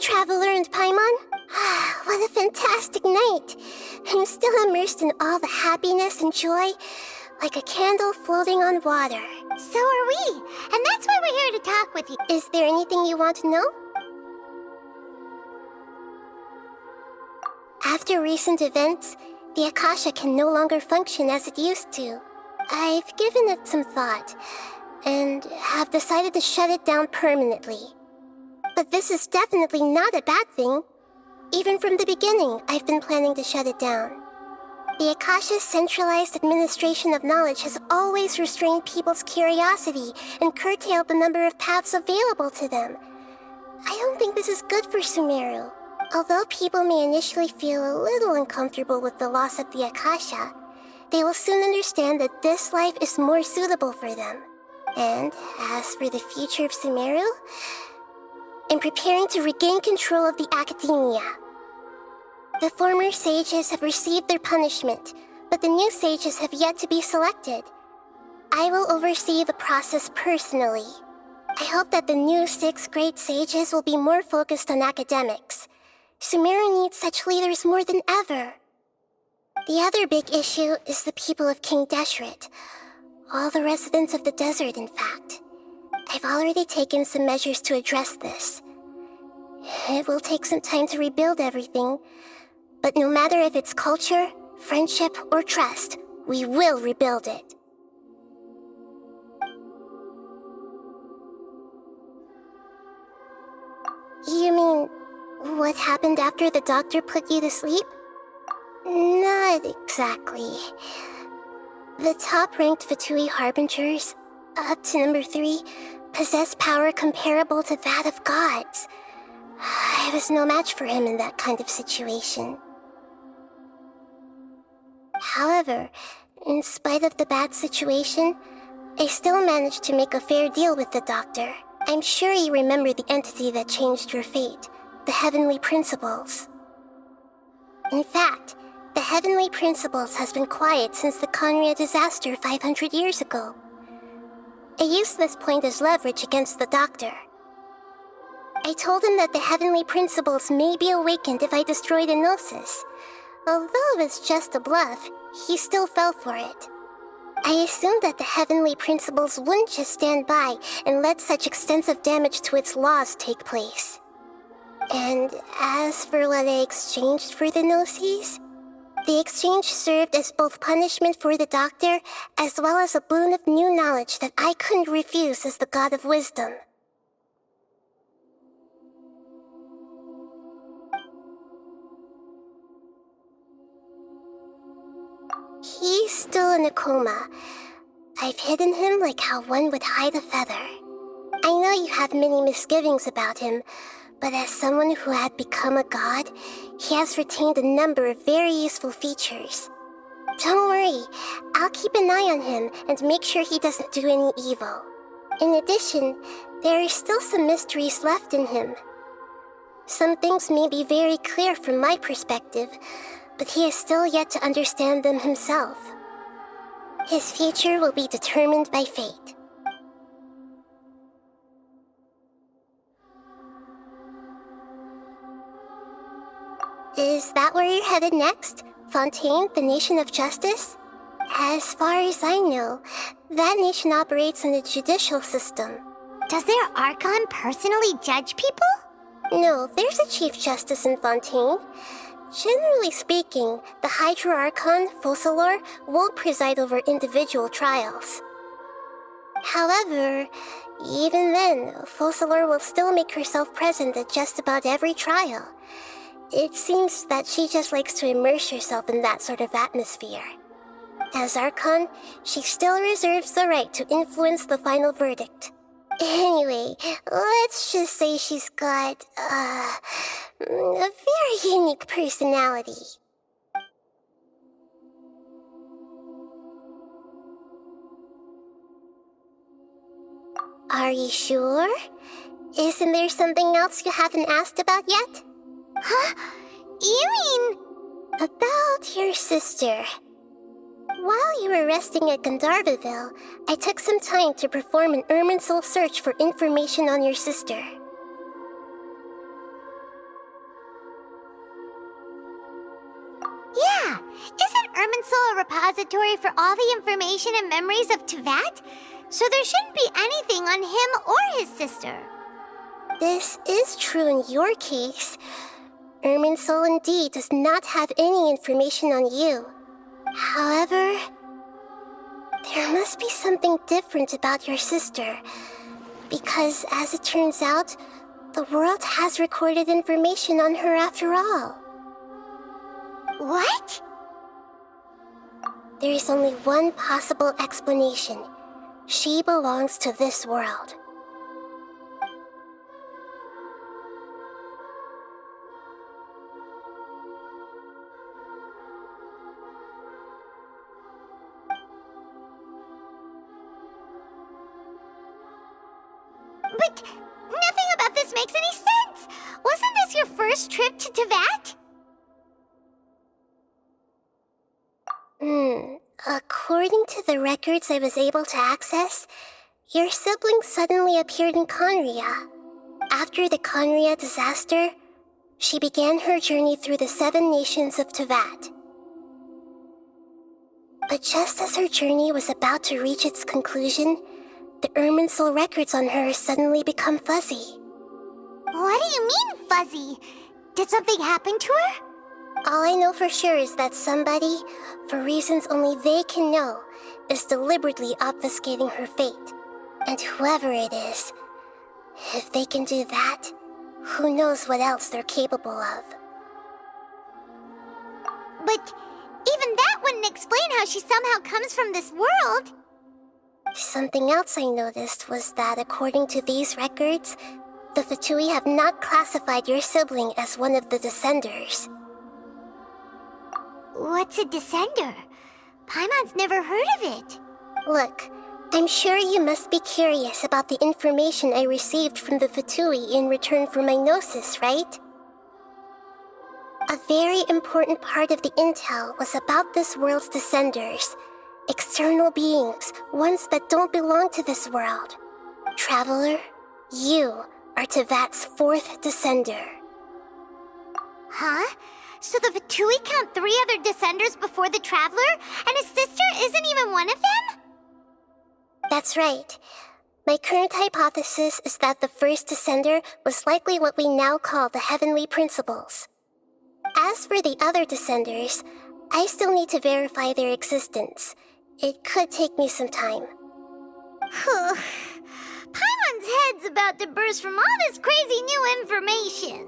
Traveler and Paimon. What a fantastic night. I'm still immersed in all the happiness and joy, like a candle floating on water. So are we, and that's why we're here to talk with you. Is there anything you want to know? After recent events, the Akasha can no longer function as it used to. I've given it some thought, and have decided to shut it down permanently. But this is definitely not a bad thing. Even from the beginning, I've been planning to shut it down. The Akasha's centralized administration of knowledge has always restrained people's curiosity and curtailed the number of paths available to them. I don't think this is good for Sumeru. Although people may initially feel a little uncomfortable with the loss of the Akasha, they will soon understand that this life is more suitable for them. And as for the future of Sumeru, I'm preparing to regain control of the academia. The former sages have received their punishment, but the new sages have yet to be selected. I will oversee the process personally. I hope that the new 6th grade sages will be more focused on academics. Sumeru needs such leaders more than ever. The other big issue is the people of King Deshret. All the residents of the desert, in fact. I've already taken some measures to address this. It will take some time to rebuild everything, but no matter if it's culture, friendship, or trust, we will rebuild it. You mean, what happened after the doctor put you to sleep? Not exactly. The top-ranked Fatui Harbingers, up to number 3, possess power comparable to that of gods. I was no match for him in that kind of situation. However, in spite of the bad situation, I still managed to make a fair deal with the doctor. I'm sure you remember the entity that changed your fate, the Heavenly Principles. In fact, the Heavenly Principles has been quiet since the Khaenri'ah disaster 500 years ago. I used this point as leverage against the doctor. I told him that the Heavenly Principles may be awakened if I destroy the Gnosis. Although it was just a bluff, he still fell for it. I assumed that the Heavenly Principles wouldn't just stand by and let such extensive damage to its laws take place. And as for what I exchanged for the Gnosis, the exchange served as both punishment for the doctor, as well as a boon of new knowledge that I couldn't refuse as the God of Wisdom. He's still in a coma. I've hidden him like how one would hide a feather. I know you have many misgivings about him, but as someone who had become a god, he has retained a number of very useful features. Don't worry, I'll keep an eye on him and make sure he doesn't do any evil. In addition, there are still some mysteries left in him. Some things may be very clear from my perspective, but he is still yet to understand them himself. His future will be determined by fate. Is that where you're headed next? Fontaine, the nation of justice? As far as I know, that nation operates in a judicial system. Does their Archon personally judge people? No, there's a Chief Justice in Fontaine. Generally speaking, the Hydra Archon, Focalors, won't preside over individual trials. However, even then, Focalors will still make herself present at just about every trial. It seems that she just likes to immerse herself in that sort of atmosphere. As Archon, she still reserves the right to influence the final verdict. Anyway, let's just say she's got, a very unique personality. Are you sure? Isn't there something else you haven't asked about yet? Huh? You mean... About your sister. While you were resting at Gandharvaville, I took some time to perform an Irminsul search for information on your sister. repository for all the information and memories of Teyvat, so there shouldn't be anything on him or his sister. This is true in your case. Irminsul indeed does not have any information on you. However, there must be something different about your sister, because as it turns out, the world has recorded information on her after all. What? There is only one possible explanation. She belongs to this world. But nothing about this makes any sense! Wasn't this your first trip to Teyvat? According to the records I was able to access, your sibling suddenly appeared in Khaenri'ah. After the Khaenri'ah disaster, she began her journey through the 7 nations of Teyvat. But just as her journey was about to reach its conclusion, the Irminsul records on her suddenly become fuzzy. What do you mean, fuzzy? Did something happen to her? All I know for sure is that somebody, for reasons only they can know, is deliberately obfuscating her fate. And whoever it is, if they can do that, who knows what else they're capable of. But even that wouldn't explain how she somehow comes from this world. Something else I noticed was that according to these records, the Fatui have not classified your sibling as one of the Descenders. What's a Descender? Paimon's never heard of it. Look, I'm sure you must be curious about the information I received from the Fatui in return for my Gnosis, right? A very important part of the intel was about this world's Descenders. External beings, ones that don't belong to this world. Traveler, you are Teyvat's 4th Descender. Huh? So the Fatui count 3 other Descenders before the Traveler, and his sister isn't even one of them? That's right. My current hypothesis is that the first Descender was likely what we now call the Heavenly Principles. As for the other Descenders, I still need to verify their existence. It could take me some time. Paimon's head's about to burst from all this crazy new information.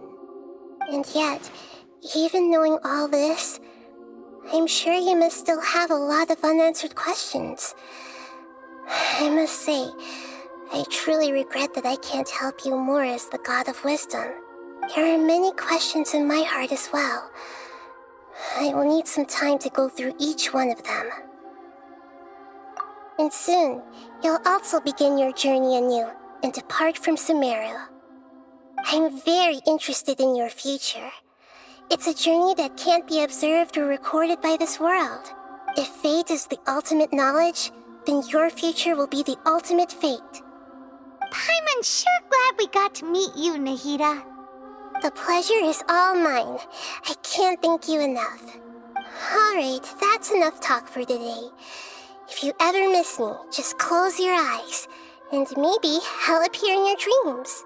And yet, even knowing all this, I'm sure you must still have a lot of unanswered questions. I must say, I truly regret that I can't help you more as the God of Wisdom. There are many questions in my heart as well. I will need some time to go through each one of them. And soon, you'll also begin your journey anew and depart from Sumeru. I'm very interested in your future. It's a journey that can't be observed or recorded by this world. If fate is the ultimate knowledge, then your future will be the ultimate fate. Paimon's sure glad we got to meet you, Nahida. The pleasure is all mine. I can't thank you enough. Alright, that's enough talk for today. If you ever miss me, just close your eyes, and maybe I'll appear in your dreams.